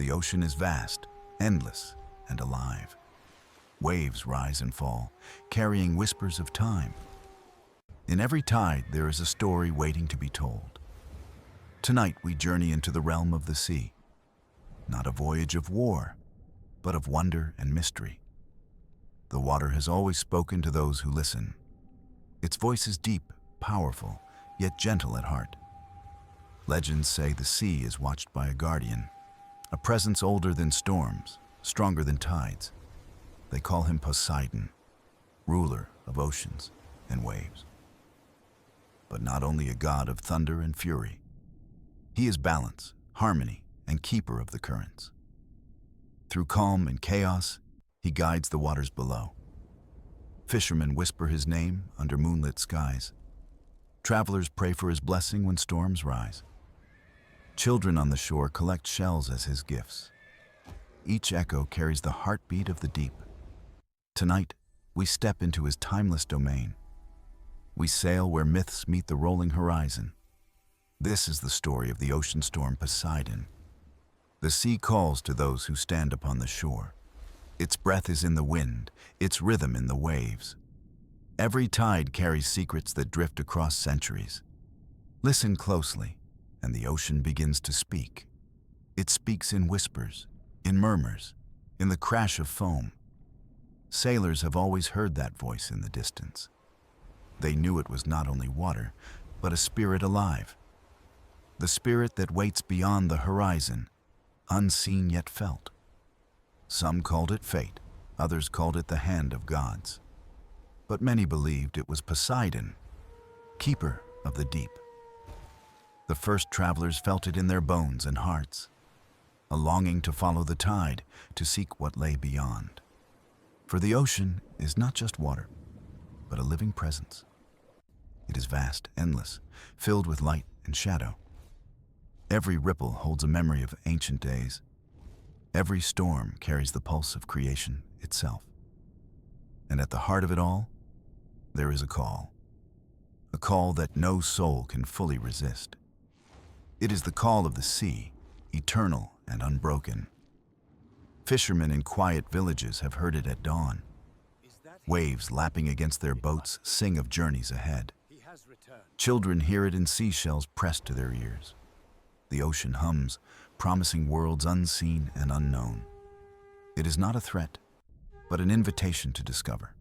The ocean is vast, endless, and alive. Waves rise and fall, carrying whispers of time. In every tide, there is a story waiting to be told. Tonight, we journey into the realm of the sea. Not a voyage of war, but of wonder and mystery. The water has always spoken to those who listen. Its voice is deep, powerful, yet gentle at heart. Legends say the sea is watched by a guardian, a presence older than storms, stronger than tides. They call him Poseidon, ruler of oceans and waves. But not only a god of thunder and fury. He is balance, harmony, and keeper of the currents. Through calm and chaos, he guides the waters below. Fishermen whisper his name under moonlit skies. Travelers pray for his blessing when storms rise. Children on the shore collect shells as his gifts. Each echo carries the heartbeat of the deep. Tonight, we step into his timeless domain. We sail where myths meet the rolling horizon. This is the story of the Oceanstorm Poseidon. The sea calls to those who stand upon the shore. Its breath is in the wind, its rhythm in the waves. Every tide carries secrets that drift across centuries. Listen closely, and the ocean begins to speak. It speaks in whispers, in murmurs, in the crash of foam. Sailors have always heard that voice in the distance. They knew it was not only water, but a spirit alive. The spirit that waits beyond the horizon, unseen yet felt. Some called it fate, others called it the hand of gods. But many believed it was Poseidon, keeper of the deep. The first travelers felt it in their bones and hearts, a longing to follow the tide, to seek what lay beyond. For the ocean is not just water, but a living presence. It is vast, endless, filled with light and shadow. Every ripple holds a memory of ancient days. Every storm carries the pulse of creation itself. And at the heart of it all, there is a call that no soul can fully resist. It is the call of the sea, eternal and unbroken. Fishermen in quiet villages have heard it at dawn. Waves lapping against their boats sing of journeys ahead. Children hear it in seashells pressed to their ears. The ocean hums, promising worlds unseen and unknown. It is not a threat, but an invitation to discover,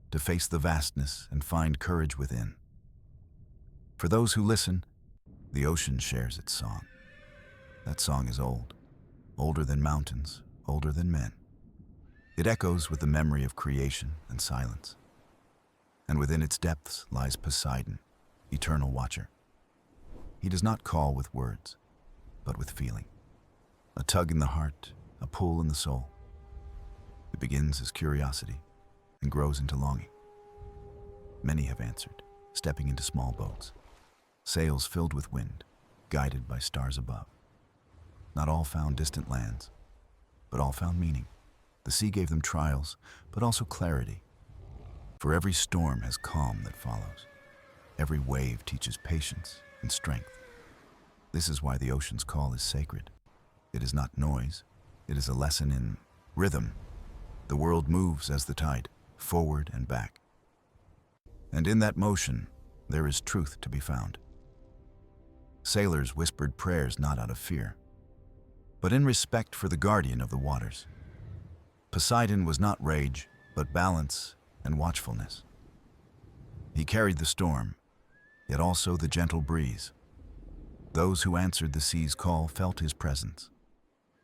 to face the vastness and find courage within. For those who listen, the ocean shares its song. That song is old, older than mountains, older than men. It echoes with the memory of creation and silence. And within its depths lies Poseidon, eternal watcher. He does not call with words, but with feeling. A tug in the heart, a pull in the soul. It begins as curiosity and grows into longing. Many have answered, stepping into small boats, sails filled with wind, guided by stars above. Not all found distant lands, but all found meaning. The sea gave them trials, but also clarity. For every storm has calm that follows. Every wave teaches patience and strength. This is why the ocean's call is sacred. It is not noise. It is a lesson in rhythm. The world moves as the tide, forward and back. And in that motion, there is truth to be found. Sailors whispered prayers not out of fear, but in respect for the guardian of the waters. Poseidon was not rage, but balance and watchfulness. He carried the storm, yet also the gentle breeze. Those who answered the sea's call felt his presence,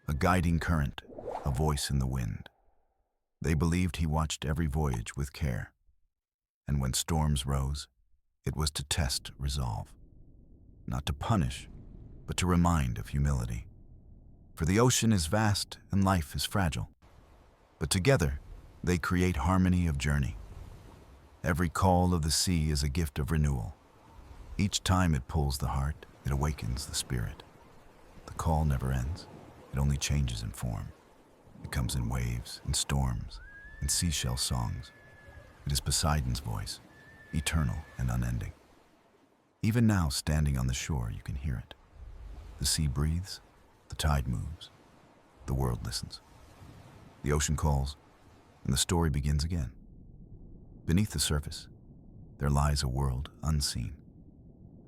a guiding current, a voice in the wind. They believed he watched every voyage with care, and when storms rose, it was to test resolve, not to punish, but to remind of humility. For the ocean is vast and life is fragile, but together they create harmony of journey. Every call of the sea is a gift of renewal. Each time it pulls the heart, it awakens the spirit. The call never ends, it only changes in form. It comes in waves, in storms, in seashell songs. It is Poseidon's voice, eternal and unending. Even now, standing on the shore, you can hear it. The sea breathes, the tide moves, The world listens. The ocean calls, and the story begins again. Beneath the surface, there lies a world unseen,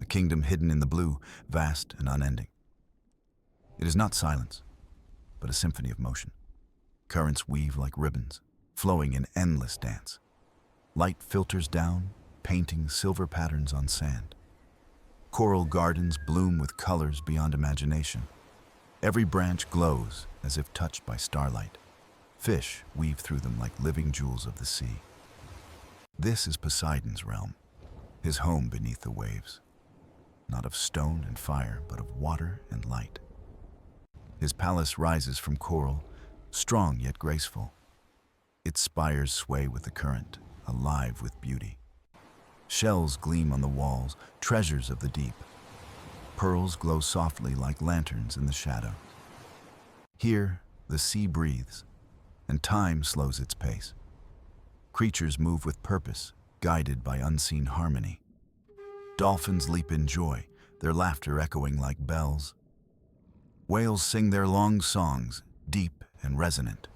a kingdom hidden in the blue, vast and unending. It is not silence, but a symphony of motion. Currents weave like ribbons, flowing in endless dance. Light filters down, painting silver patterns on sand. Coral gardens bloom with colors beyond imagination. Every branch glows as if touched by starlight. Fish weave through them like living jewels of the sea. This is Poseidon's realm, his home beneath the waves. Not of stone and fire, but of water and light. His palace rises from coral, strong yet graceful. Its spires sway with the current, alive with beauty. Shells gleam on the walls, treasures of the deep. Pearls glow softly like lanterns in the shadow. Here, the sea breathes, and time slows its pace. Creatures move with purpose, guided by unseen harmony. Dolphins leap in joy, their laughter echoing like bells. Whales sing their long songs, deep and resonant.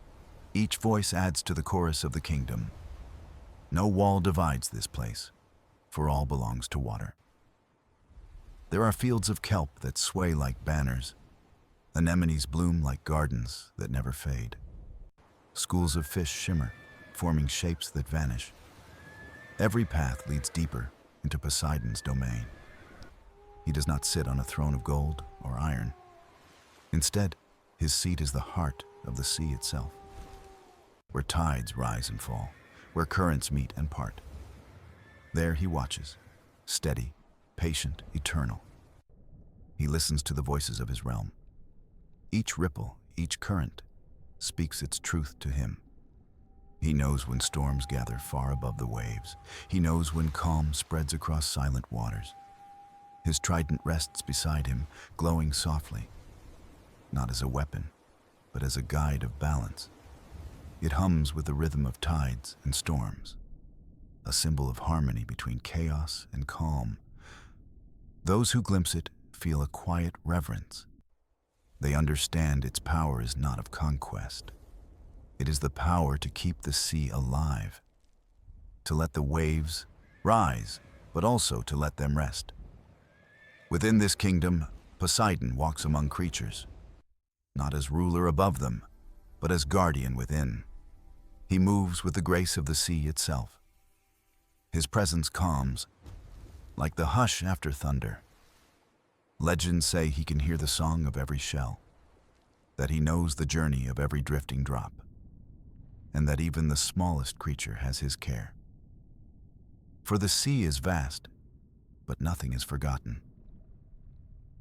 Each voice adds to the chorus of the kingdom. No wall divides this place, for all belongs to water. There are fields of kelp that sway like banners. Anemones bloom like gardens that never fade. Schools of fish shimmer, forming shapes that vanish. Every path leads deeper into Poseidon's domain. He does not sit on a throne of gold or iron. Instead, his seat is the heart of the sea itself, where tides rise and fall, where currents meet and part. There he watches, steady, patient, eternal. He listens to the voices of his realm. Each ripple, each current, speaks its truth to him. He knows when storms gather far above the waves. He knows when calm spreads across silent waters. His trident rests beside him, glowing softly, not as a weapon, but as a guide of balance. It hums with the rhythm of tides and storms, a symbol of harmony between chaos and calm. Those who glimpse it feel a quiet reverence. They understand its power is not of conquest. It is the power to keep the sea alive, to let the waves rise, but also to let them rest. Within this kingdom, Poseidon walks among creatures, not as ruler above them, but as guardian within. He moves with the grace of the sea itself. His presence calms, like the hush after thunder. Legends say he can hear the song of every shell, that he knows the journey of every drifting drop, and that even the smallest creature has his care. For the sea is vast, but nothing is forgotten.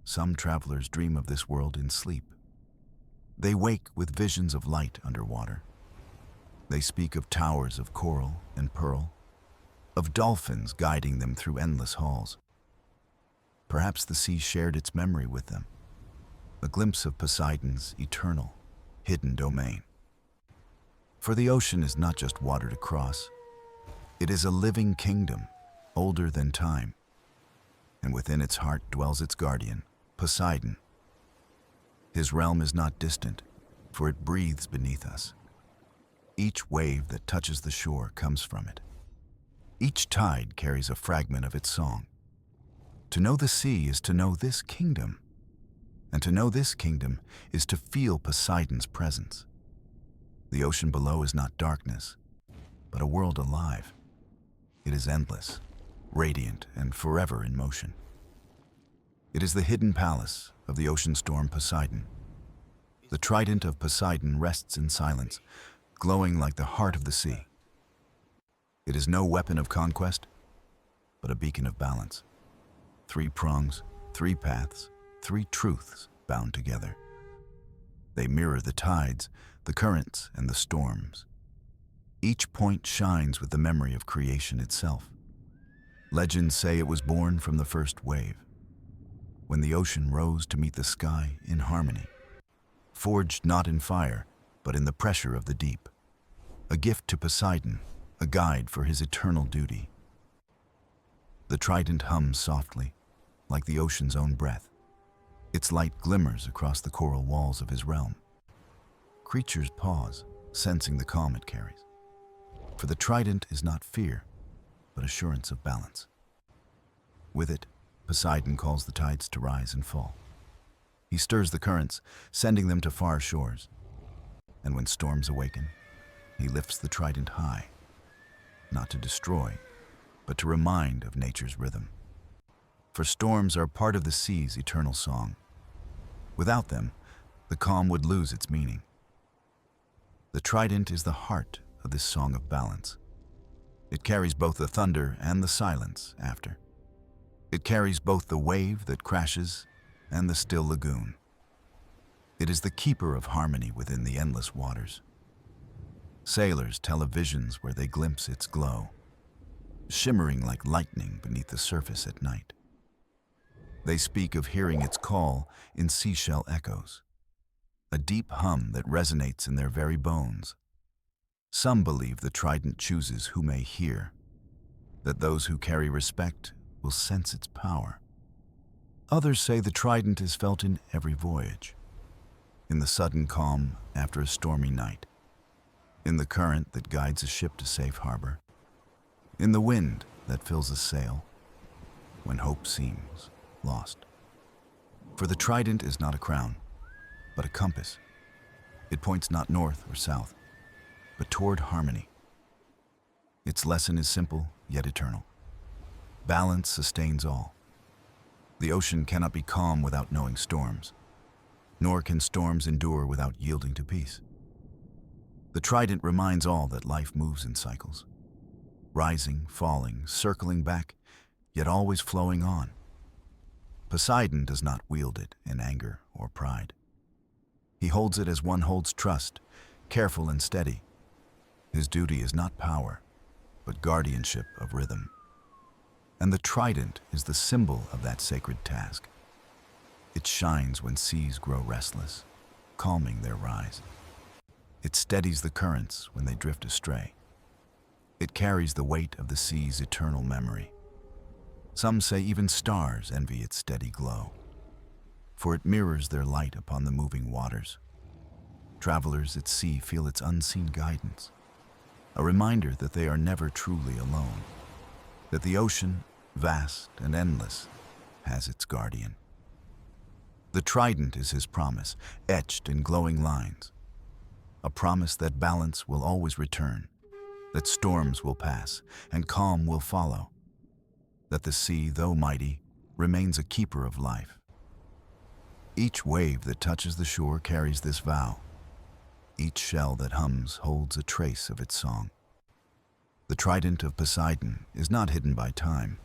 Some travelers dream of this world in sleep. They wake with visions of light underwater. They speak of towers of coral and pearl, of dolphins guiding them through endless halls. Perhaps the sea shared its memory with them, a glimpse of Poseidon's eternal, hidden domain. For the ocean is not just water to cross. It is a living kingdom, older than time. And within its heart dwells its guardian, Poseidon. His realm is not distant, for it breathes beneath us. Each wave that touches the shore comes from it. Each tide carries a fragment of its song. To know the sea is to know this kingdom, and to know this kingdom is to feel Poseidon's presence. The ocean below is not darkness, but a world alive. It is endless, radiant, and forever in motion. It is the hidden palace of the Oceanstorm Poseidon. The trident of Poseidon rests in silence, glowing like the heart of the sea. It is no weapon of conquest, but a beacon of balance. 3 prongs, 3 paths, 3 truths bound together. They mirror the tides, the currents, and the storms. Each point shines with the memory of creation itself. Legends say it was born from the first wave, when the ocean rose to meet the sky in harmony, forged not in fire, but in the pressure of the deep. A gift to Poseidon, a guide for his eternal duty. The trident hums softly, like the ocean's own breath. Its light glimmers across the coral walls of his realm. Creatures pause, sensing the calm it carries. For the trident is not fear, but assurance of balance. With it, Poseidon calls the tides to rise and fall. He stirs the currents, sending them to far shores. And when storms awaken, he lifts the trident high, not to destroy, but to remind of nature's rhythm. For storms are part of the sea's eternal song. Without them, the calm would lose its meaning. The trident is the heart of this song of balance. It carries both the thunder and the silence after. It carries both the wave that crashes and the still lagoon. It is the keeper of harmony within the endless waters. Sailors tell of visions where they glimpse its glow, shimmering like lightning beneath the surface at night. They speak of hearing its call in seashell echoes, a deep hum that resonates in their very bones. Some believe the trident chooses who may hear, that those who carry respect will sense its power. Others say the trident is felt in every voyage, in the sudden calm after a stormy night, in the current that guides a ship to safe harbor, in the wind that fills a sail when hope seems lost. For the trident is not a crown, but a compass. It points not north or south, but toward harmony. Its lesson is simple yet eternal. Balance sustains all. The ocean cannot be calm without knowing storms, nor can storms endure without yielding to peace. The trident reminds all that life moves in cycles, rising, falling, circling back, yet always flowing on. Poseidon does not wield it in anger or pride. He holds it as one holds trust, careful and steady. His duty is not power, but guardianship of rhythm. And the trident is the symbol of that sacred task. It shines when seas grow restless, calming their rise. It steadies the currents when they drift astray. It carries the weight of the sea's eternal memory. Some say even stars envy its steady glow, for it mirrors their light upon the moving waters. Travelers at sea feel its unseen guidance, a reminder that they are never truly alone, that the ocean, vast and endless, has its guardian. The trident is his promise, etched in glowing lines, a promise that balance will always return, that storms will pass and calm will follow, that the sea, though mighty, remains a keeper of life. Each wave that touches the shore carries this vow. Each shell that hums holds a trace of its song. The trident of Poseidon is not hidden by time.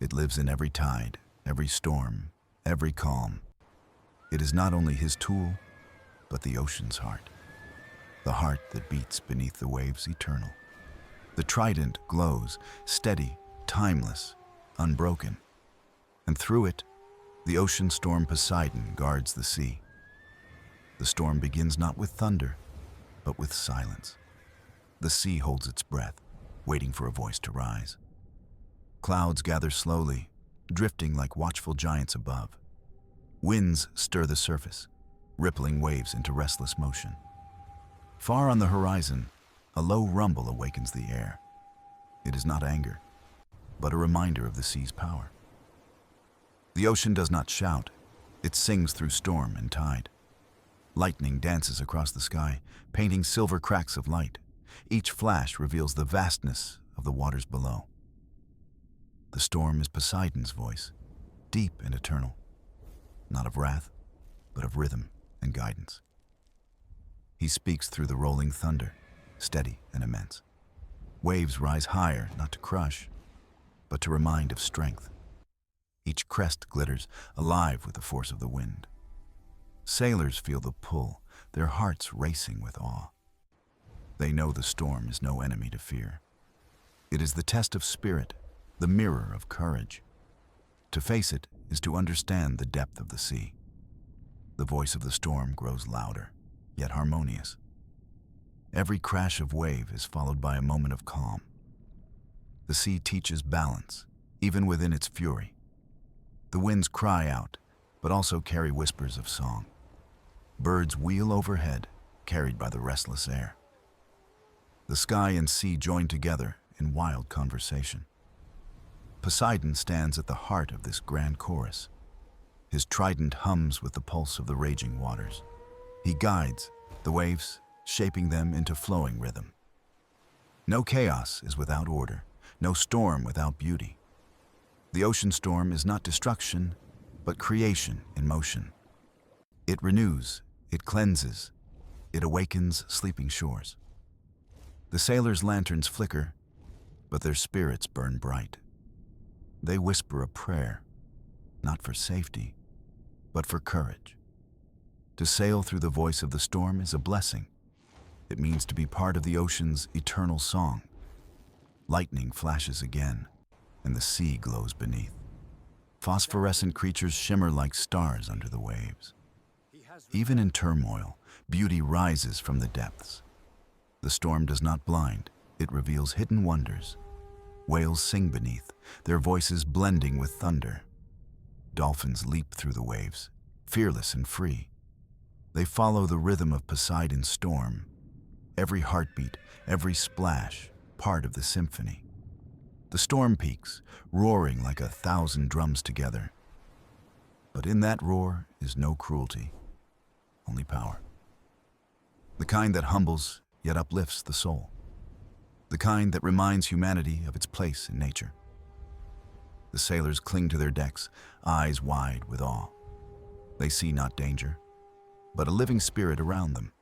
It lives in every tide, every storm, every calm. It is not only his tool, but the ocean's heart, the heart that beats beneath the waves eternal. The trident glows, steady, timeless, unbroken, and through it, the Oceanstorm Poseidon guards the sea. The storm begins not with thunder, but with silence. The sea holds its breath, waiting for a voice to rise. Clouds gather slowly, drifting like watchful giants above. Winds stir the surface, rippling waves into restless motion. Far on the horizon, a low rumble awakens the air. It is not anger, but a reminder of the sea's power. The ocean does not shout, it sings through storm and tide. Lightning dances across the sky, painting silver cracks of light. Each flash reveals the vastness of the waters below. The storm is Poseidon's voice, deep and eternal, not of wrath, but of rhythm and guidance. He speaks through the rolling thunder, steady and immense. Waves rise higher, not to crush, but to remind of strength. Each crest glitters, alive with the force of the wind. Sailors feel the pull, their hearts racing with awe. They know the storm is no enemy to fear. It is the test of spirit, the mirror of courage. To face it is to understand the depth of the sea. The voice of the storm grows louder, yet harmonious. Every crash of wave is followed by a moment of calm. The sea teaches balance, even within its fury. The winds cry out, but also carry whispers of song. Birds wheel overhead, carried by the restless air. The sky and sea join together in wild conversation. Poseidon stands at the heart of this grand chorus. His trident hums with the pulse of the raging waters. He guides the waves, shaping them into flowing rhythm. No chaos is without order, no storm without beauty. The ocean storm is not destruction, but creation in motion. It renews, it cleanses, it awakens sleeping shores. The sailors' lanterns flicker, but their spirits burn bright. They whisper a prayer, not for safety, but for courage. To sail through the voice of the storm is a blessing. It means to be part of the ocean's eternal song. Lightning flashes again, and the sea glows beneath. Phosphorescent creatures shimmer like stars under the waves. Even in turmoil, beauty rises from the depths. The storm does not blind, it reveals hidden wonders. Whales sing beneath, their voices blending with thunder. Dolphins leap through the waves, fearless and free. They follow the rhythm of Poseidon's storm. Every heartbeat, every splash, part of the symphony. The storm peaks, roaring like 1,000 drums together. But in that roar is no cruelty, only power. The kind that humbles yet uplifts the soul. The kind that reminds humanity of its place in nature. The sailors cling to their decks, eyes wide with awe. They see not danger, but a living spirit around them.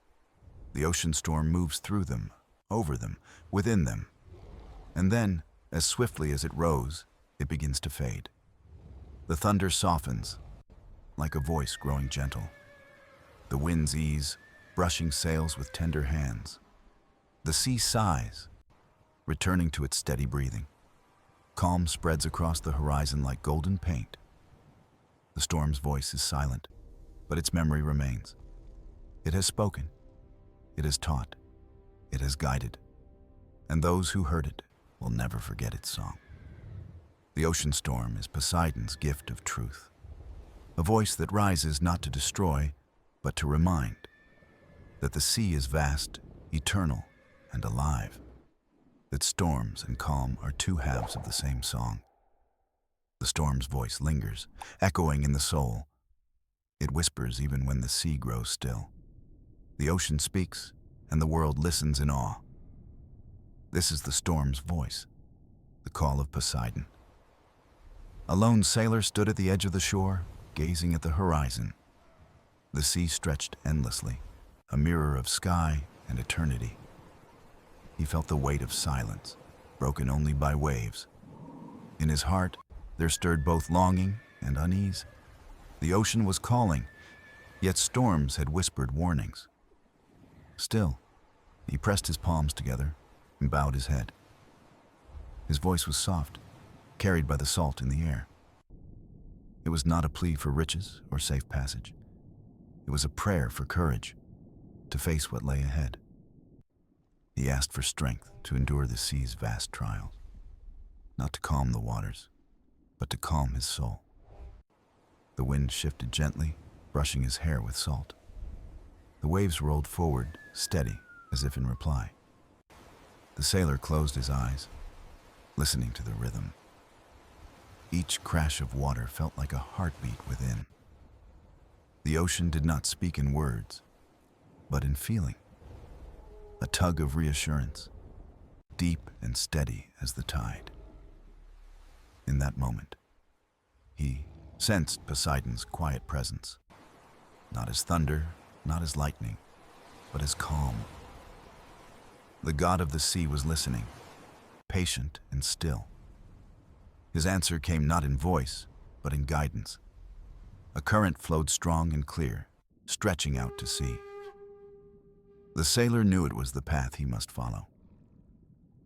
The ocean storm moves through them, over them, within them. And then, as swiftly as it rose, it begins to fade. The thunder softens, like a voice growing gentle. The winds ease, brushing sails with tender hands. The sea sighs, returning to its steady breathing. Calm spreads across the horizon like golden paint. The storm's voice is silent, but its memory remains. It has spoken, it has taught, it has guided, and those who heard it will never forget its song. The ocean storm is Poseidon's gift of truth, a voice that rises not to destroy, but to remind that the sea is vast, eternal, and alive, that storms and calm are two halves of the same song. The storm's voice lingers, echoing in the soul. It whispers even when the sea grows still. The ocean speaks, and the world listens in awe. This is the storm's voice, the call of Poseidon. A lone sailor stood at the edge of the shore, gazing at the horizon. The sea stretched endlessly, a mirror of sky and eternity. He felt the weight of silence, broken only by waves. In his heart, there stirred both longing and unease. The ocean was calling, yet storms had whispered warnings. Still, he pressed his palms together and bowed his head. His voice was soft, carried by the salt in the air. It was not a plea for riches or safe passage. It was a prayer for courage, to face what lay ahead. He asked for strength to endure the sea's vast trials, not to calm the waters, but to calm his soul. The wind shifted gently, brushing his hair with salt. The waves rolled forward, steady, as if in reply. The sailor closed his eyes, listening to the rhythm. Each crash of water felt like a heartbeat within. The ocean did not speak in words, but in feeling. A tug of reassurance, deep and steady as the tide. In that moment, he sensed Poseidon's quiet presence, not as thunder, not as lightning, but as calm. The god of the sea was listening, patient and still. His answer came not in voice, but in guidance. A current flowed strong and clear, stretching out to sea. The sailor knew it was the path he must follow.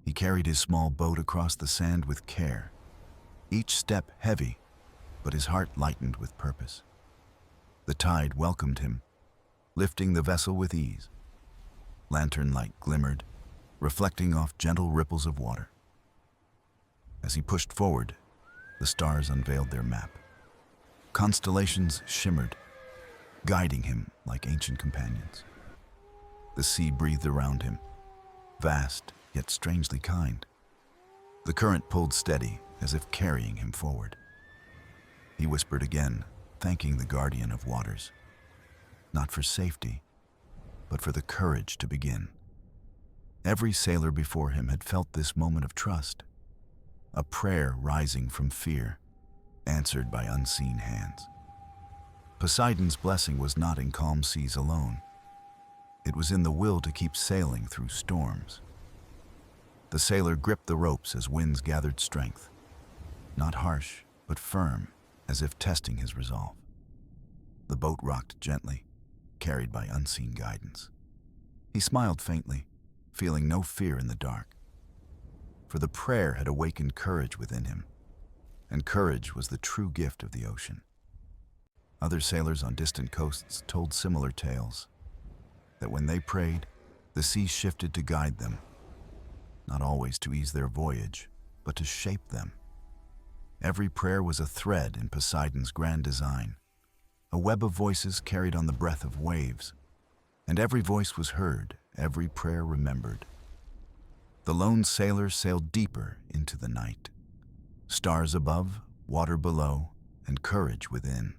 He carried his small boat across the sand with care, each step heavy, but his heart lightened with purpose. The tide welcomed him, lifting the vessel with ease. Lantern light glimmered, reflecting off gentle ripples of water. As he pushed forward, the stars unveiled their map. Constellations shimmered, guiding him like ancient companions. The sea breathed around him, vast yet strangely kind. The current pulled steady, as if carrying him forward. He whispered again, thanking the guardian of waters, not for safety, but for the courage to begin. Every sailor before him had felt this moment of trust, a prayer rising from fear, answered by unseen hands. Poseidon's blessing was not in calm seas alone. It was in the will to keep sailing through storms. The sailor gripped the ropes as winds gathered strength, not harsh, but firm, as if testing his resolve. The boat rocked gently, carried by unseen guidance. He smiled faintly, feeling no fear in the dark. For the prayer had awakened courage within him, and courage was the true gift of the ocean. Other sailors on distant coasts told similar tales, that when they prayed, the sea shifted to guide them, not always to ease their voyage, but to shape them. Every prayer was a thread in Poseidon's grand design, a web of voices carried on the breath of waves, and every voice was heard, every prayer remembered. The lone sailor sailed deeper into the night. Stars above, water below, and courage within.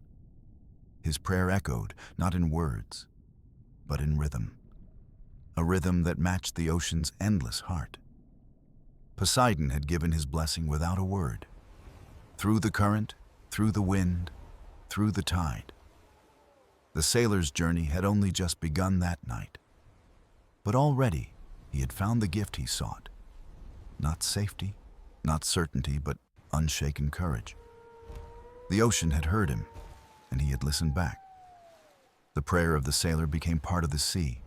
His prayer echoed, not in words, but in rhythm. A rhythm that matched the ocean's endless heart. Poseidon had given his blessing without a word. Through the current, through the wind, through the tide. The sailor's journey had only just begun that night. But already, he had found the gift he sought. Not safety, not certainty, but unshaken courage. The ocean had heard him, and he had listened back. The prayer of the sailor became part of the sea,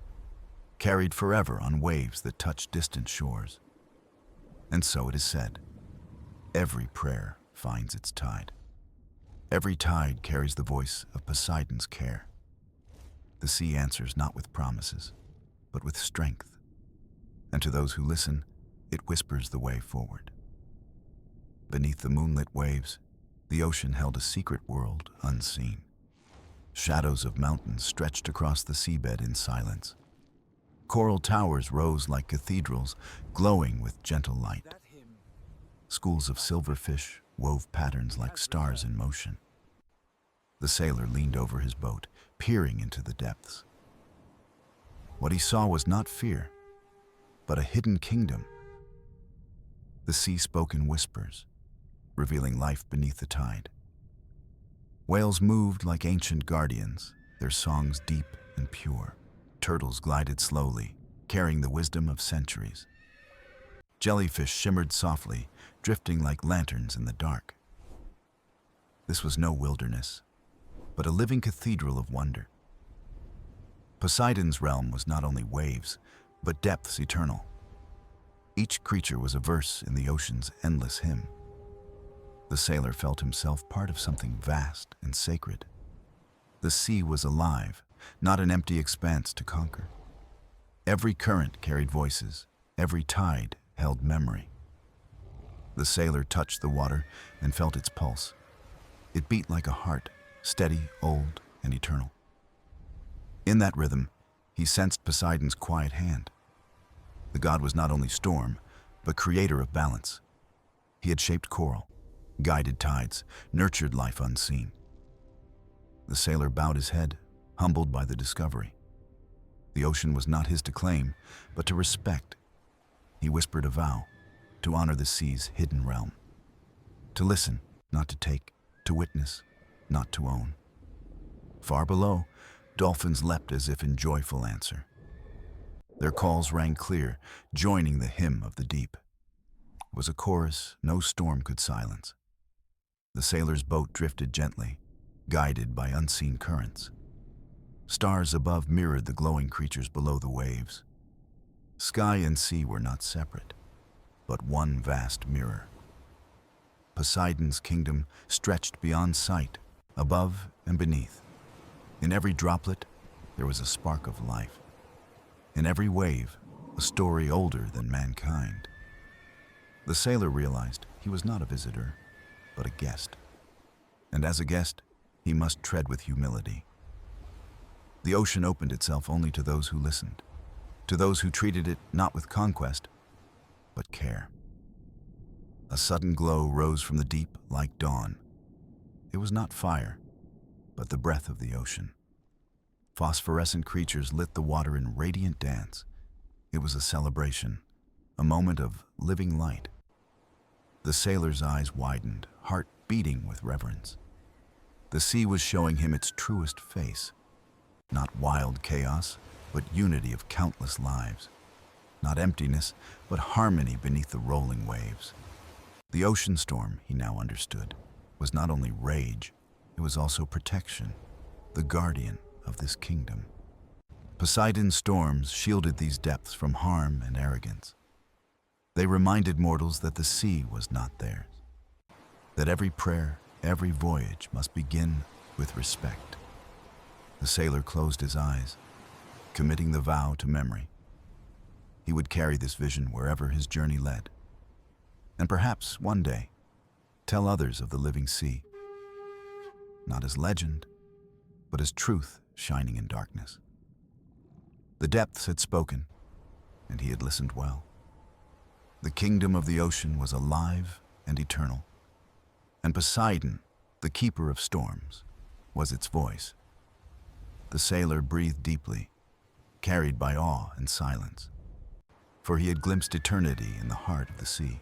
carried forever on waves that touched distant shores. And so it is said, every prayer finds its tide. Every tide carries the voice of Poseidon's care. The sea answers not with promises, but with strength. And to those who listen, it whispers the way forward. Beneath the moonlit waves, the ocean held a secret world unseen. Shadows of mountains stretched across the seabed in silence. Coral towers rose like cathedrals, glowing with gentle light. Schools of silverfish wove patterns like stars in motion. The sailor leaned over his boat, peering into the depths. What he saw was not fear, but a hidden kingdom. The sea spoke in whispers, revealing life beneath the tide. Whales moved like ancient guardians, their songs deep and pure. Turtles glided slowly, carrying the wisdom of centuries. Jellyfish shimmered softly, drifting like lanterns in the dark. This was no wilderness, but a living cathedral of wonder. Poseidon's realm was not only waves, but depths eternal. Each creature was a verse in the ocean's endless hymn. The sailor felt himself part of something vast and sacred. The sea was alive, not an empty expanse to conquer. Every current carried voices, every tide held memory. The sailor touched the water and felt its pulse. It beat like a heart, steady, old, and eternal. In that rhythm, he sensed Poseidon's quiet hand. The god was not only storm, but creator of balance. He had shaped coral, guided tides, nurtured life unseen. The sailor bowed his head, humbled by the discovery. The ocean was not his to claim, but to respect. He whispered a vow, to honor the sea's hidden realm. To listen, not to take, to witness, not to own. Far below, dolphins leapt as if in joyful answer. Their calls rang clear, joining the hymn of the deep. It was a chorus no storm could silence. The sailor's boat drifted gently, guided by unseen currents. Stars above mirrored the glowing creatures below the waves. Sky and sea were not separate, but one vast mirror. Poseidon's kingdom stretched beyond sight, above and beneath. In every droplet, there was a spark of life. In every wave, a story older than mankind. The sailor realized he was not a visitor, but a guest. And as a guest, he must tread with humility. The ocean opened itself only to those who listened. to those who treated it not with conquest, but care. A sudden glow rose from the deep like dawn. It was not fire, but the breath of the ocean. Phosphorescent creatures lit the water in radiant dance. It was a celebration, a moment of living light. The sailor's eyes widened, heart beating with reverence. The sea was showing him its truest face. Not wild chaos, but unity of countless lives. Not emptiness, but harmony beneath the rolling waves. The ocean storm, he now understood, was not only rage, it was also protection, the guardian of this kingdom. Poseidon's storms shielded these depths from harm and arrogance. They reminded mortals that the sea was not theirs, that every prayer, every voyage must begin with respect. The sailor closed his eyes, committing the vow to memory. He would carry this vision wherever his journey led, and perhaps one day tell others of the living sea, not as legend, but as truth shining in darkness. The depths had spoken, and he had listened well. The kingdom of the ocean was alive and eternal, and Poseidon, the keeper of storms, was its voice. The sailor breathed deeply, carried by awe and silence, for he had glimpsed eternity in the heart of the sea.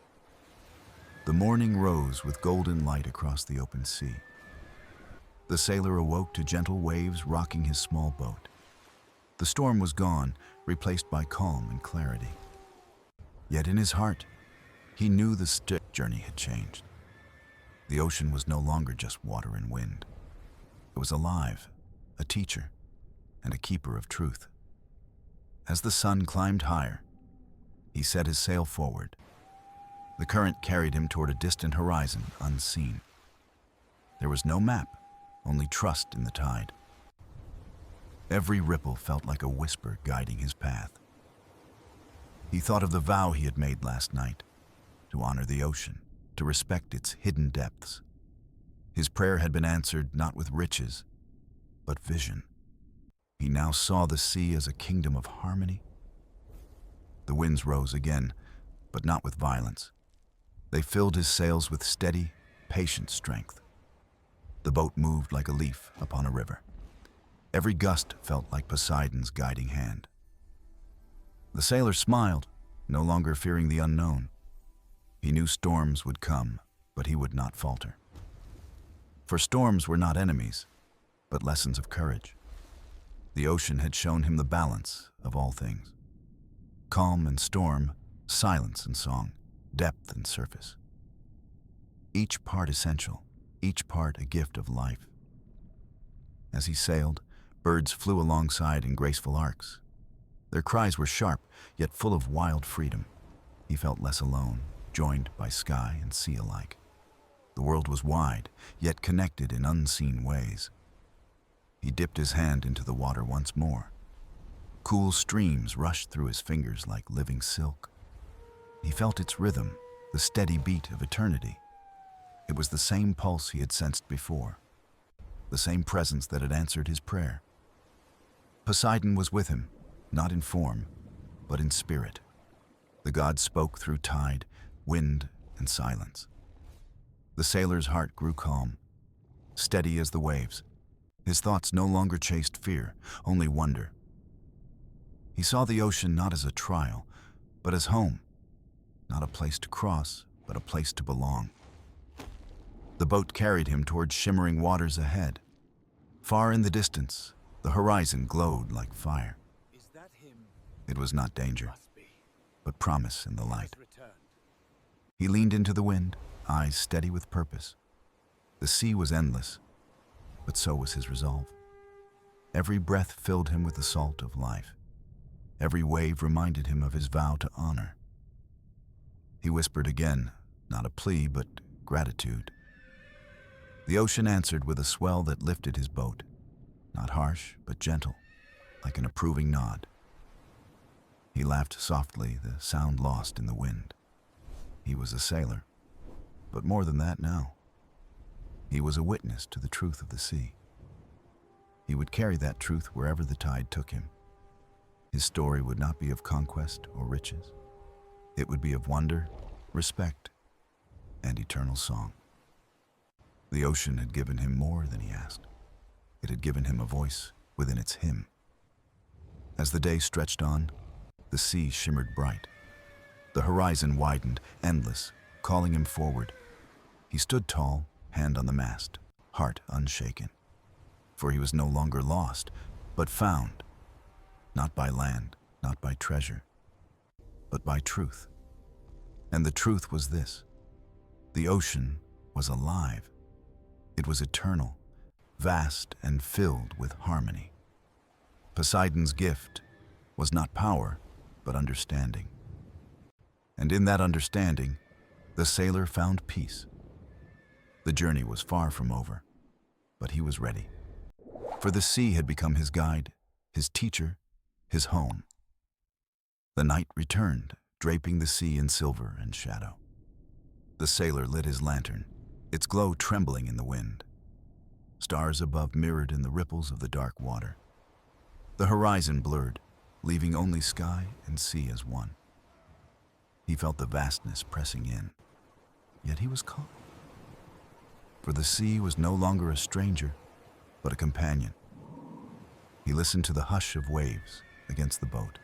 The morning rose with golden light across the open sea. The sailor awoke to gentle waves rocking his small boat. The storm was gone, replaced by calm and clarity. Yet in his heart, he knew the journey had changed. The ocean was no longer just water and wind. It was alive, a teacher, and a keeper of truth. As the sun climbed higher, he set his sail forward. The current carried him toward a distant horizon, unseen. There was no map, only trust in the tide. Every ripple felt like a whisper guiding his path. He thought of the vow he had made last night, to honor the ocean, to respect its hidden depths. His prayer had been answered not with riches, but vision. He now saw the sea as a kingdom of harmony. The winds rose again, but not with violence. They filled his sails with steady, patient strength. The boat moved like a leaf upon a river. Every gust felt like Poseidon's guiding hand. The sailor smiled, no longer fearing the unknown. He knew storms would come, but he would not falter. For storms were not enemies, but lessons of courage. The ocean had shown him the balance of all things. Calm and storm, silence and song, depth and surface. Each part essential, each part a gift of life. As he sailed, birds flew alongside in graceful arcs. Their cries were sharp, yet full of wild freedom. He felt less alone, joined by sky and sea alike. The world was wide, yet connected in unseen ways. He dipped his hand into the water once more. Cool streams rushed through his fingers like living silk. He felt its rhythm, the steady beat of eternity. It was the same pulse he had sensed before, the same presence that had answered his prayer. Poseidon was with him, not in form, but in spirit. The god spoke through tide, wind, and silence. The sailor's heart grew calm, steady as the waves. His thoughts no longer chased fear, only wonder. He saw the ocean not as a trial, but as home. Not a place to cross, but a place to belong. The boat carried him toward shimmering waters ahead. Far in the distance, the horizon glowed like fire. Is that him? It was not danger, Must be. but promise in the He has light. returned. He leaned into the wind, eyes steady with purpose. The sea was endless, but so was his resolve. Every breath filled him with the salt of life. Every wave reminded him of his vow to honor. He whispered again, not a plea, but gratitude. The ocean answered with a swell that lifted his boat, not harsh, but gentle, like an approving nod. He laughed softly, the sound lost in the wind. He was a sailor, but more than that now. He was a witness to the truth of the sea. He would carry that truth wherever the tide took him. His story would not be of conquest or riches. It would be of wonder, respect, and eternal song. The ocean had given him more than he asked. It had given him a voice within its hymn. As the day stretched on, the sea shimmered bright. The horizon widened, endless, calling him forward. He stood tall, hand on the mast, heart unshaken. For he was no longer lost, but found, not by land, not by treasure, but by truth. And the truth was this: the ocean was alive. It was eternal, vast and filled with harmony. Poseidon's gift was not power, but understanding. And in that understanding, the sailor found peace. The journey was far from over, but he was ready. For the sea had become his guide, his teacher, his home. The night returned, draping the sea in silver and shadow. The sailor lit his lantern, its glow trembling in the wind. Stars above mirrored in the ripples of the dark water. The horizon blurred, leaving only sky and sea as one. He felt the vastness pressing in, yet he was calm. For the sea was no longer a stranger, but a companion. He listened to the hush of waves against the boat.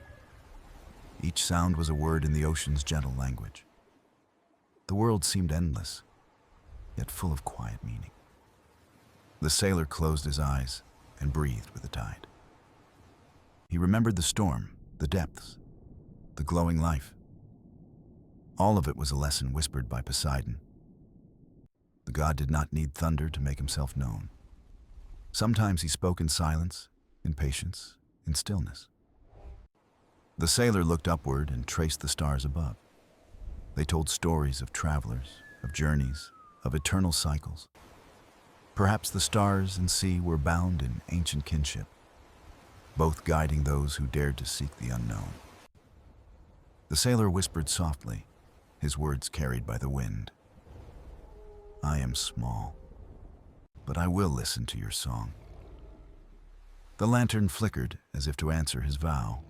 Each sound was a word in the ocean's gentle language. The world seemed endless, yet full of quiet meaning. The sailor closed his eyes and breathed with the tide. He remembered the storm, the depths, the glowing life. All of it was a lesson whispered by Poseidon. The god did not need thunder to make himself known. Sometimes he spoke in silence, in patience, in stillness. The sailor looked upward and traced the stars above. They told stories of travelers, of journeys, of eternal cycles. Perhaps the stars and sea were bound in ancient kinship, both guiding those who dared to seek the unknown. The sailor whispered softly, his words carried by the wind. I am small, but I will listen to your song. The lantern flickered as if to answer his vow.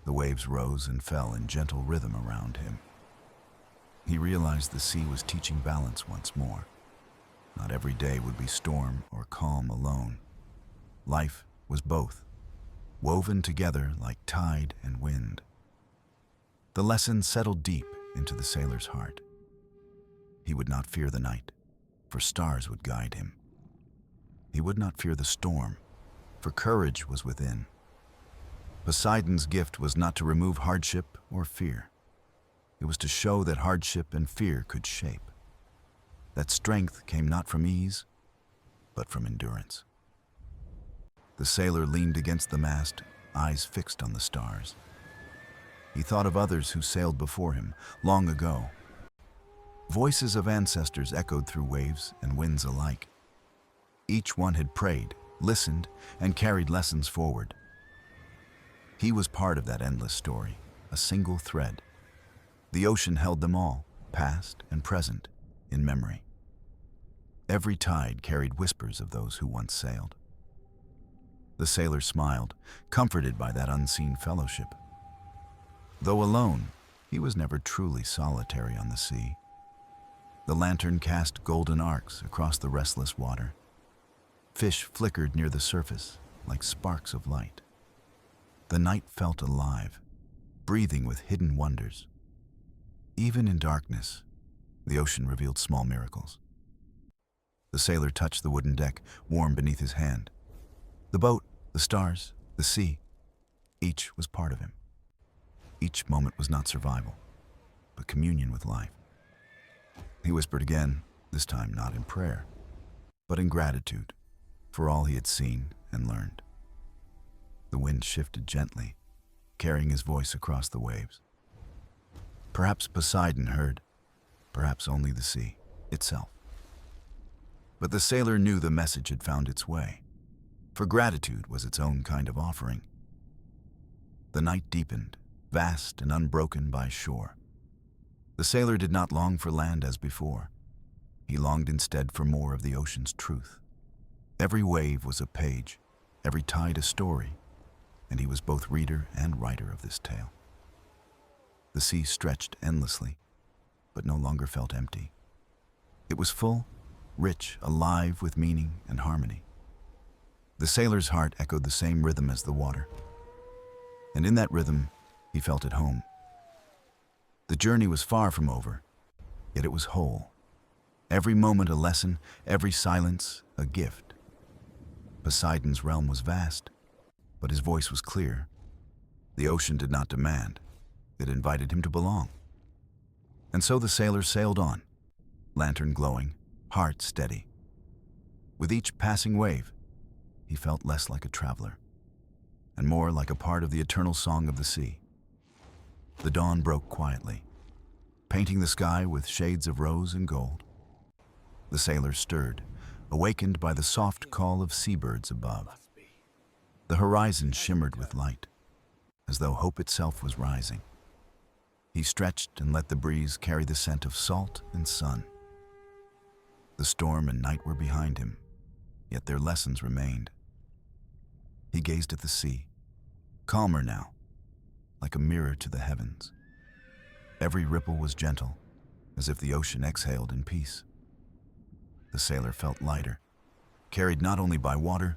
The waves rose and fell in gentle rhythm around him. He realized the sea was teaching balance once more. Not every day would be storm or calm alone. Life was both, woven together like tide and wind. The lesson settled deep into the sailor's heart. He would not fear the night, for stars would guide him. He would not fear the storm, for courage was within. Poseidon's gift was not to remove hardship or fear. It was to show that hardship and fear could shape. That strength came not from ease, but from endurance. The sailor leaned against the mast, eyes fixed on the stars. He thought of others who sailed before him, long ago. Voices of ancestors echoed through waves and winds alike. Each one had prayed, listened, and carried lessons forward. He was part of that endless story, a single thread. The ocean held them all, past and present, in memory. Every tide carried whispers of those who once sailed. The sailor smiled, comforted by that unseen fellowship. Though alone, he was never truly solitary on the sea. The lantern cast golden arcs across the restless water. Fish flickered near the surface like sparks of light. The night felt alive, breathing with hidden wonders. Even in darkness, the ocean revealed small miracles. The sailor touched the wooden deck, warm beneath his hand. The boat, the stars, the sea, each was part of him. Each moment was not survival, but communion with life. He whispered again, this time not in prayer, but in gratitude for all he had seen and learned. The wind shifted gently, carrying his voice across the waves. Perhaps Poseidon heard, perhaps only the sea itself. But the sailor knew the message had found its way, for gratitude was its own kind of offering. The night deepened, vast and unbroken by shore. The sailor did not long for land as before. He longed instead for more of the ocean's truth. Every wave was a page, every tide a story, and he was both reader and writer of this tale. The sea stretched endlessly, but no longer felt empty. It was full, rich, alive with meaning and harmony. The sailor's heart echoed the same rhythm as the water, and in that rhythm, he felt at home. The journey was far from over, yet it was whole. Every moment a lesson, every silence a gift. Poseidon's realm was vast, but his voice was clear. The ocean did not demand, it invited him to belong. And so the sailor sailed on, lantern glowing, heart steady. With each passing wave, he felt less like a traveler, and more like a part of the eternal song of the sea. The dawn broke quietly, painting the sky with shades of rose and gold. The sailor stirred, awakened by the soft call of seabirds above. The horizon shimmered with light, as though hope itself was rising. He stretched and let the breeze carry the scent of salt and sun. The storm and night were behind him, yet their lessons remained. He gazed at the sea, calmer now, like a mirror to the heavens. Every ripple was gentle, as if the ocean exhaled in peace. The sailor felt lighter, carried not only by water,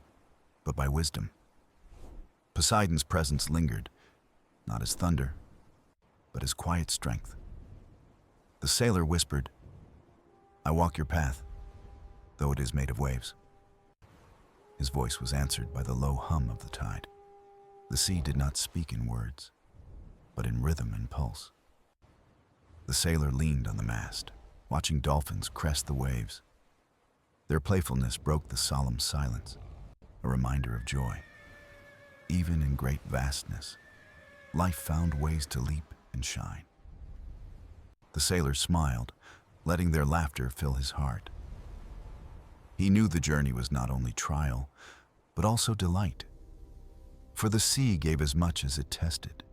but by wisdom. Poseidon's presence lingered, not as thunder, but as quiet strength. The sailor whispered, "I walk your path, though it is made of waves." His voice was answered by the low hum of the tide. The sea did not speak in words, but in rhythm and pulse. The sailor leaned on the mast, watching dolphins crest the waves. Their playfulness broke the solemn silence, a reminder of joy. Even in great vastness, life found ways to leap and shine. The sailor smiled, letting their laughter fill his heart. He knew the journey was not only trial, but also delight. For the sea gave as much as it tested.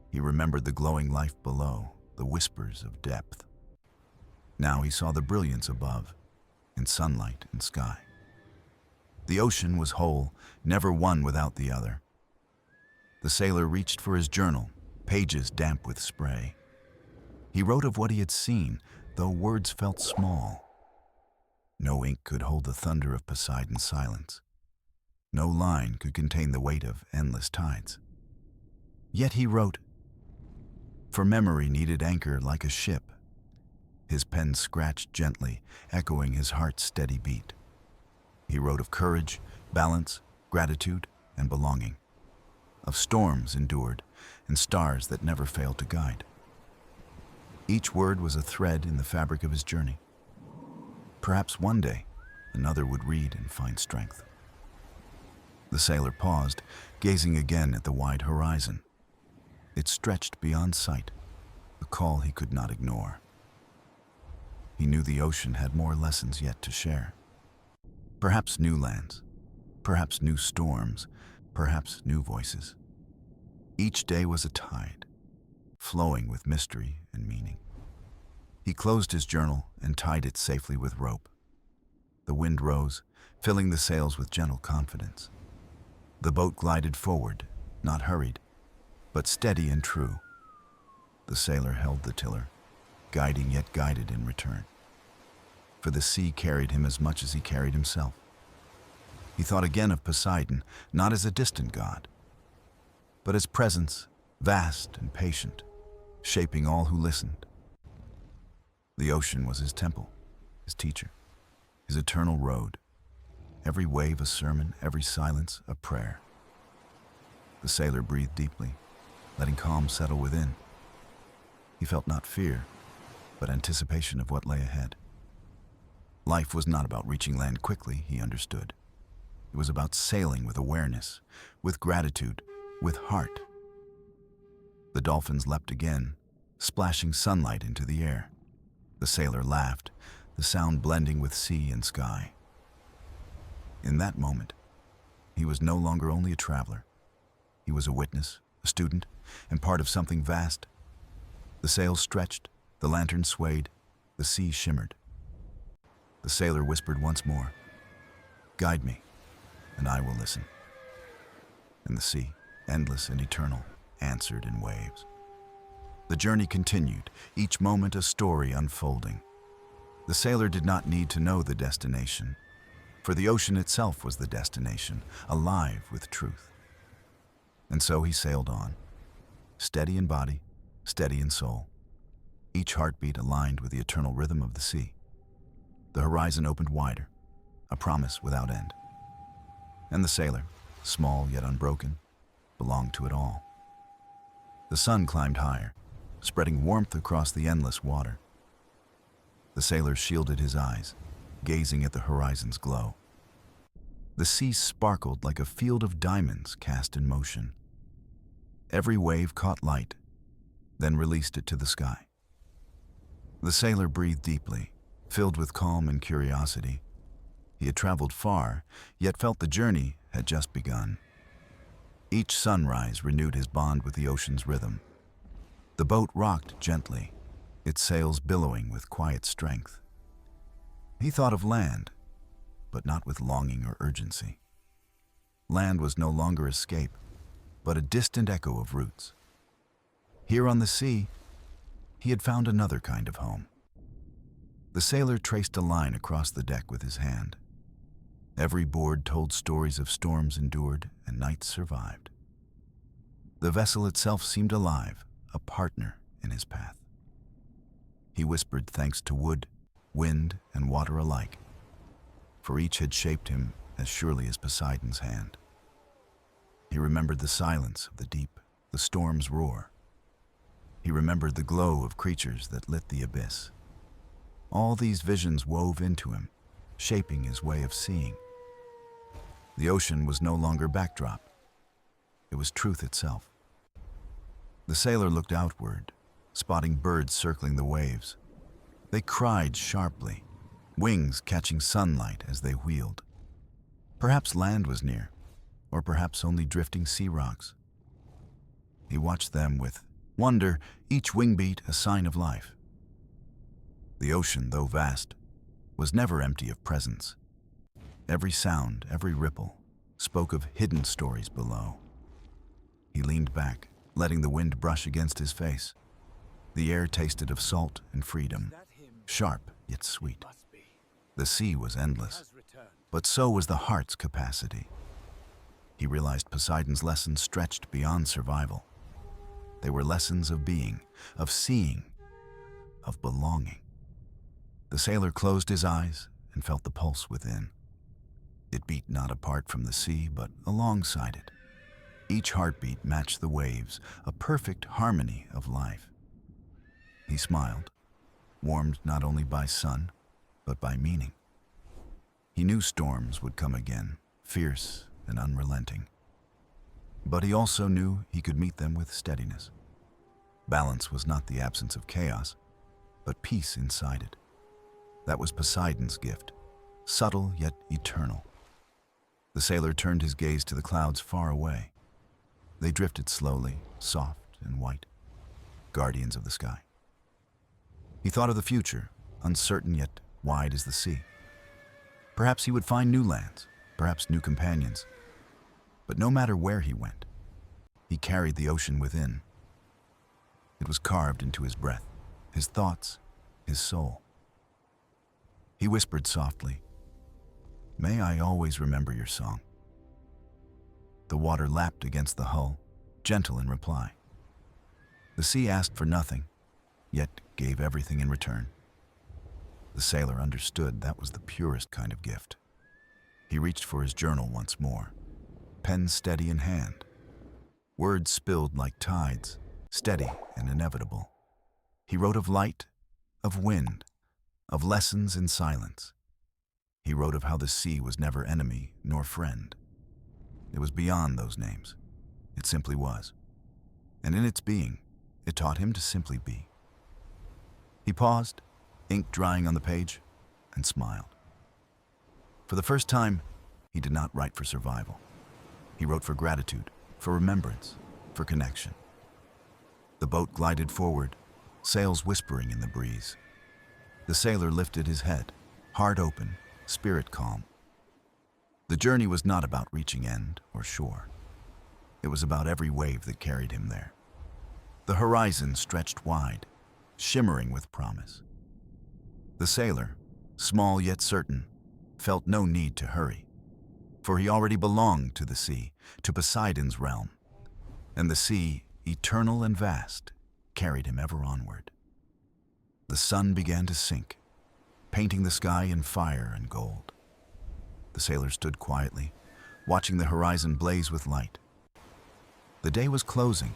He remembered the glowing life below, the whispers of depth. Now he saw the brilliance above, in sunlight and sky. The ocean was whole, never one without the other. The sailor reached for his journal, pages damp with spray. He wrote of what he had seen, though words felt small. No ink could hold the thunder of Poseidon's silence. No line could contain the weight of endless tides. Yet he wrote, for memory needed anchor like a ship. His pen scratched gently, echoing his heart's steady beat. He wrote of courage, balance, gratitude, and belonging. Of storms endured, and stars that never failed to guide. Each word was a thread in the fabric of his journey. Perhaps one day, another would read and find strength. The sailor paused, gazing again at the wide horizon. It stretched beyond sight, a call he could not ignore. He knew the ocean had more lessons yet to share. Perhaps new lands, perhaps new storms, perhaps new voices. Each day was a tide, flowing with mystery and meaning. He closed his journal and tied it safely with rope. The wind rose, filling the sails with gentle confidence. The boat glided forward, not hurried, but steady and true. The sailor held the tiller, guiding yet guided in return. For the sea carried him as much as he carried himself. He thought again of Poseidon, not as a distant god, but as presence, vast and patient, shaping all who listened. The ocean was his temple, his teacher, his eternal road. Every wave a sermon, every silence a prayer. The sailor breathed deeply, letting calm settle within. He felt not fear, but anticipation of what lay ahead. Life was not about reaching land quickly, he understood. It was about sailing with awareness, with gratitude, with heart. The dolphins leapt again, splashing sunlight into the air. The sailor laughed, the sound blending with sea and sky. In that moment, he was no longer only a traveler. He was a witness, a student, and part of something vast. The sails stretched, the lantern swayed, the sea shimmered. The sailor whispered once more, "Guide me, and I will listen." And the sea, endless and eternal, answered in waves. The journey continued, each moment a story unfolding. The sailor did not need to know the destination, for the ocean itself was the destination, alive with truth. And so he sailed on, steady in body, steady in soul, each heartbeat aligned with the eternal rhythm of the sea. The horizon opened wider, a promise without end. And the sailor, small yet unbroken, belonged to it all. The sun climbed higher, spreading warmth across the endless water. The sailor shielded his eyes, gazing at the horizon's glow. The sea sparkled like a field of diamonds cast in motion. Every wave caught light, then released it to the sky. The sailor breathed deeply, filled with calm and curiosity. He had traveled far, yet felt the journey had just begun. Each sunrise renewed his bond with the ocean's rhythm. The boat rocked gently, its sails billowing with quiet strength. He thought of land, but not with longing or urgency. Land was no longer escape, but a distant echo of roots. Here on the sea, he had found another kind of home. The sailor traced a line across the deck with his hand. Every board told stories of storms endured and nights survived. The vessel itself seemed alive, a partner in his path. He whispered thanks to wood, wind, and water alike, for each had shaped him as surely as Poseidon's hand. He remembered the silence of the deep, the storm's roar. He remembered the glow of creatures that lit the abyss. All these visions wove into him, shaping his way of seeing. The ocean was no longer backdrop. It was truth itself. The sailor looked outward, spotting birds circling the waves. They cried sharply, wings catching sunlight as they wheeled. Perhaps land was near, or perhaps only drifting sea rocks. He watched them with wonder, each wingbeat a sign of life. The ocean, though vast, was never empty of presence. Every sound, every ripple, spoke of hidden stories below. He leaned back, letting the wind brush against his face. The air tasted of salt and freedom, sharp yet sweet. The sea was endless, but so was the heart's capacity. He realized Poseidon's lessons stretched beyond survival. They were lessons of being, of seeing, of belonging. The sailor closed his eyes and felt the pulse within. It beat not apart from the sea, but alongside it. Each heartbeat matched the waves, a perfect harmony of life. He smiled, warmed not only by sun, but by meaning. He knew storms would come again, fierce and unrelenting. But he also knew he could meet them with steadiness. Balance was not the absence of chaos, but peace inside it. That was Poseidon's gift, subtle yet eternal. The sailor turned his gaze to the clouds far away. They drifted slowly, soft and white, guardians of the sky. He thought of the future, uncertain yet wide as the sea. Perhaps he would find new lands, perhaps new companions. But no matter where he went, he carried the ocean within. It was carved into his breath, his thoughts, his soul. He whispered softly, "May I always remember your song." The water lapped against the hull, gentle in reply. The sea asked for nothing, yet gave everything in return. The sailor understood that was the purest kind of gift. He reached for his journal once more, pen steady in hand. Words spilled like tides, steady and inevitable. He wrote of light, of wind, of lessons in silence. He wrote of how the sea was never enemy nor friend. It was beyond those names. It simply was. And in its being, it taught him to simply be. He paused, ink drying on the page, and smiled. For the first time, he did not write for survival. He wrote for gratitude, for remembrance, for connection. The boat glided forward, sails whispering in the breeze. The sailor lifted his head, heart open, spirit calm. The journey was not about reaching end or shore. It was about every wave that carried him there. The horizon stretched wide, shimmering with promise. The sailor, small yet certain, felt no need to hurry, for he already belonged to the sea, to Poseidon's realm, and the sea, eternal and vast, carried him ever onward. The sun began to sink, painting the sky in fire and gold. The sailor stood quietly, watching the horizon blaze with light. The day was closing,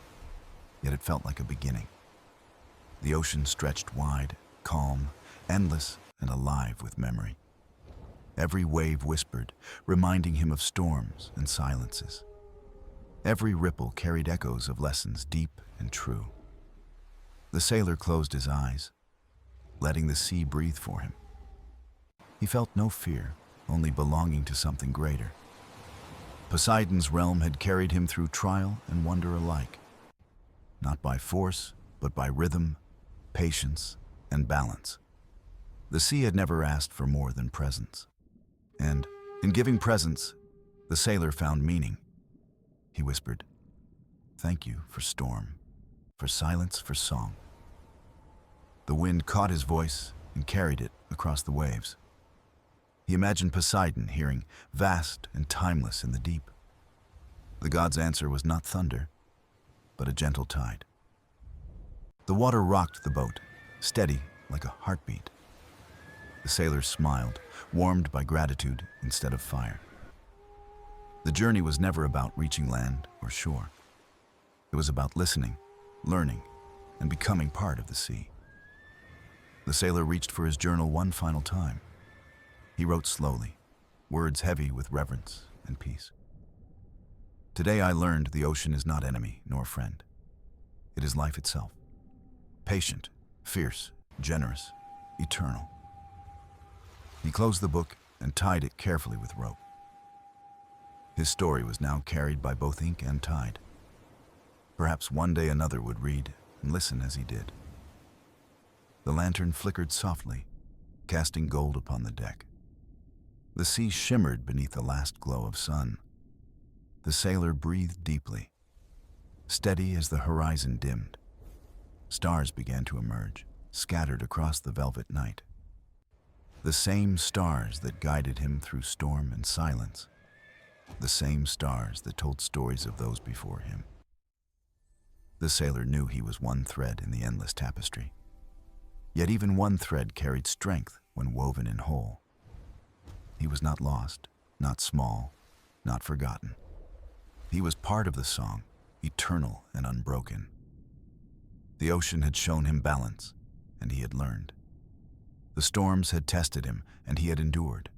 yet it felt like a beginning. The ocean stretched wide, calm, endless, and alive with memory. Every wave whispered, reminding him of storms and silences. Every ripple carried echoes of lessons deep and true. The sailor closed his eyes, letting the sea breathe for him. He felt no fear, only belonging to something greater. Poseidon's realm had carried him through trial and wonder alike, not by force, but by rhythm, patience, and balance. The sea had never asked for more than presence. And, in giving presence, the sailor found meaning. He whispered, "Thank you for storm, for silence, for song." The wind caught his voice and carried it across the waves. He imagined Poseidon hearing, vast and timeless in the deep. The god's answer was not thunder, but a gentle tide. The water rocked the boat, steady like a heartbeat. The sailor smiled, warmed by gratitude instead of fire. The journey was never about reaching land or shore. It was about listening, learning, and becoming part of the sea. The sailor reached for his journal one final time. He wrote slowly, words heavy with reverence and peace. "Today I learned the ocean is not enemy nor friend. It is life itself. Patient, fierce, generous, eternal." He closed the book and tied it carefully with rope. His story was now carried by both ink and tide. Perhaps one day another would read and listen as he did. The lantern flickered softly, casting gold upon the deck. The sea shimmered beneath the last glow of sun. The sailor breathed deeply. Steady as the horizon dimmed, stars began to emerge, scattered across the velvet night. The same stars that guided him through storm and silence. The same stars that told stories of those before him. The sailor knew he was one thread in the endless tapestry. Yet even one thread carried strength when woven in whole. He was not lost, not small, not forgotten. He was part of the song, eternal and unbroken. The ocean had shown him balance, and he had learned. The storms had tested him, and he had endured.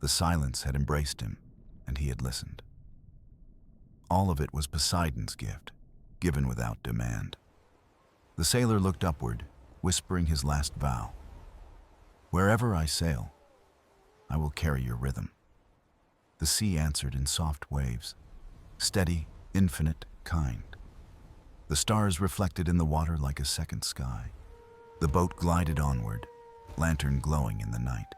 The silence had embraced him, and he had listened. All of it was Poseidon's gift, given without demand. The sailor looked upward, whispering his last vow. "Wherever I sail, I will carry your rhythm." The sea answered in soft waves, steady, infinite, kind. The stars reflected in the water like a second sky. The boat glided onward, lantern glowing in the night.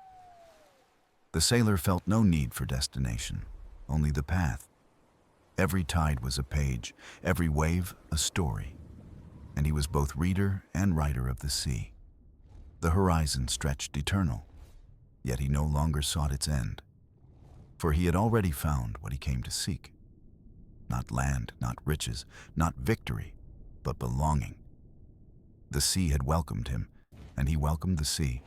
The sailor felt no need for destination, only the path. Every tide was a page, every wave a story, and he was both reader and writer of the sea. The horizon stretched eternal, yet he no longer sought its end, for he had already found what he came to seek. Not land, not riches, not victory, but belonging. The sea had welcomed him, and he welcomed the sea.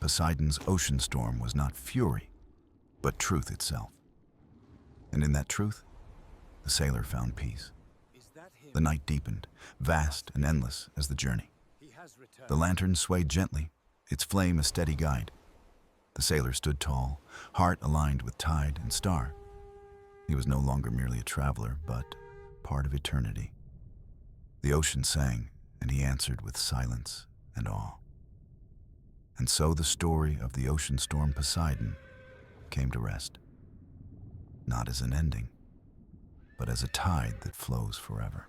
Poseidon's ocean storm was not fury, but truth itself. And in that truth, the sailor found peace. The night deepened, vast and endless as the journey. The lantern swayed gently, its flame a steady guide. The sailor stood tall, heart aligned with tide and star. He was no longer merely a traveler, but part of eternity. The ocean sang, and he answered with silence and awe. And so the story of the Oceanstorm Poseidon came to rest, not as an ending, but as a tide that flows forever.